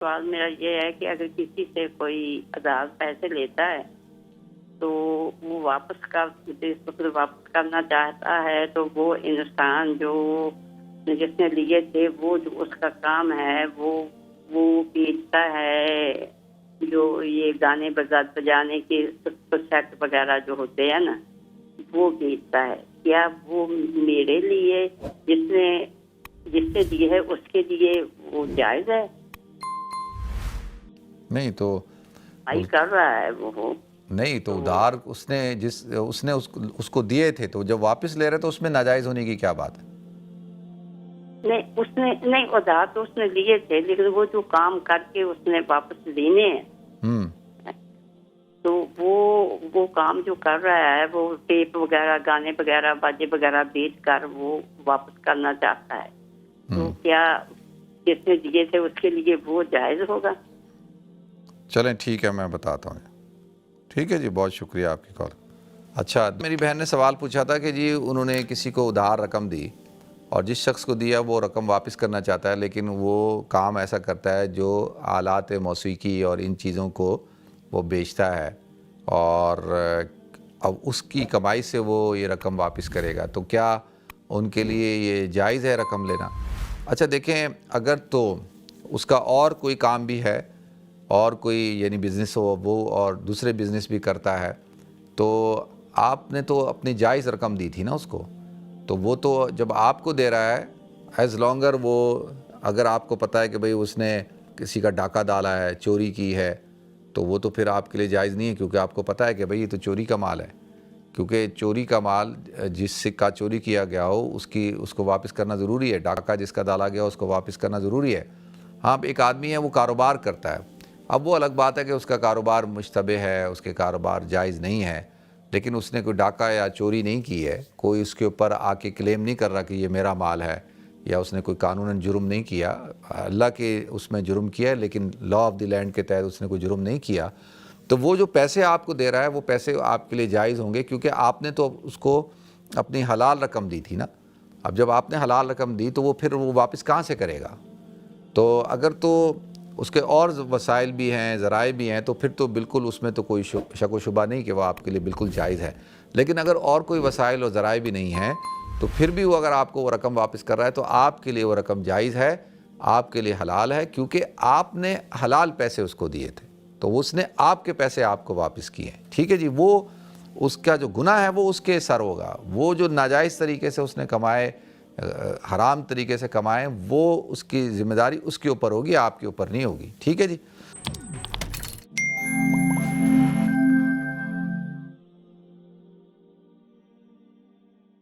سوال میرا یہ ہے کہ اگر کسی سے کوئی اداز پیسے لیتا ہے تو وہ واپس کرنا چاہتا ہے تو وہ انسان جو جس نے لیے تھے وہ جو اس کا کام ہے وہ بیچتا ہے جو یہ گانے بجانے کے سیٹ وغیرہ جو ہوتے ہیں نا وہ بیچتا ہے. کیا وہ میرے لیے جس سے دیے ہے اس کے لیے وہ جائز ہے؟ نہیں تو آئی کر رہا ہے وہ نہیں تو ادھار اس نے اس کو دیے تھے تو جب واپس لے رہے تو اس میں ناجائز ہونے کی کیا بات ہے؟ نہیں ادھار تو اس نے لیے تھے لیکن وہ جو کام کر کے اس نے واپس لینے ہیں تو وہ کام جو کر رہا ہے وہ ٹیپ وغیرہ گانے وغیرہ باجے وغیرہ بیچ کر وہ واپس کرنا چاہتا ہے. تو کیا جس نے دیے تھے اس کے لیے وہ جائز ہوگا؟ چلیں ٹھیک ہے میں بتاتا ہوں. ٹھیک ہے جی، بہت شکریہ آپ کی کال. اچھا، میری بہن نے سوال پوچھا تھا کہ جی انہوں نے کسی کو ادھار رقم دی اور جس شخص کو دیا وہ رقم واپس کرنا چاہتا ہے لیکن وہ کام ایسا کرتا ہے جو آلات موسیقی اور ان چیزوں کو وہ بیچتا ہے اور اب اس کی کمائی سے وہ یہ رقم واپس کرے گا تو کیا ان کے لیے یہ جائز ہے رقم لینا؟ اچھا دیکھیں، اگر تو اس کا اور کوئی کام بھی ہے اور کوئی یعنی بزنس ہو وہ اور دوسرے بزنس بھی کرتا ہے تو آپ نے تو اپنی جائز رقم دی تھی نا اس کو، تو وہ تو جب آپ کو دے رہا ہے ایز لانگر وہ اگر آپ کو پتہ ہے کہ بھئی اس نے کسی کا ڈاکہ ڈالا ہے چوری کی ہے تو وہ تو پھر آپ کے لیے جائز نہیں ہے کیونکہ آپ کو پتہ ہے کہ بھئی یہ تو چوری کا مال ہے. کیونکہ چوری کا مال جس سے کا چوری کیا گیا ہو اس کو واپس کرنا ضروری ہے. ڈاکہ جس کا ڈالا گیا ہو اس کو واپس کرنا ضروری ہے. ہاں ایک آدمی ہے وہ کاروبار کرتا ہے، اب وہ الگ بات ہے کہ اس کا کاروبار مشتبہ ہے، اس کے کاروبار جائز نہیں ہے لیکن اس نے کوئی ڈاکہ یا چوری نہیں کی ہے، کوئی اس کے اوپر آ کے کلیم نہیں کر رہا کہ یہ میرا مال ہے یا اس نے کوئی قانوناً جرم نہیں کیا. اللہ کے اس میں جرم کیا ہے لیکن لا آف دی لینڈ کے تحت اس نے کوئی جرم نہیں کیا. تو وہ جو پیسے آپ کو دے رہا ہے وہ پیسے آپ کے لیے جائز ہوں گے کیونکہ آپ نے تو اس کو اپنی حلال رقم دی تھی نا. اب جب آپ نے حلال رقم دی تو وہ پھر وہ واپس کہاں سے کرے گا؟ تو اگر تو اس کے اور وسائل بھی ہیں، ذرائع بھی ہیں تو پھر تو بالکل اس میں تو کوئی شک و شبہ نہیں کہ وہ آپ کے لیے بالکل جائز ہے. لیکن اگر اور کوئی وسائل اور ذرائع بھی نہیں ہیں تو پھر بھی وہ اگر آپ کو وہ رقم واپس کر رہا ہے تو آپ کے لیے وہ رقم جائز ہے، آپ کے لیے حلال ہے کیونکہ آپ نے حلال پیسے اس کو دیے تھے تو اس نے آپ کے پیسے آپ کو واپس کیے ہیں. ٹھیک ہے جی، وہ اس کا جو گناہ ہے وہ اس کے سر ہوگا. وہ جو ناجائز طریقے سے اس نے کمائے، حرام طریقے سے کمائے، وہ اس کی ذمہ داری اس کے اوپر ہوگی، آپ کے اوپر نہیں ہوگی. ٹھیک ہے جی.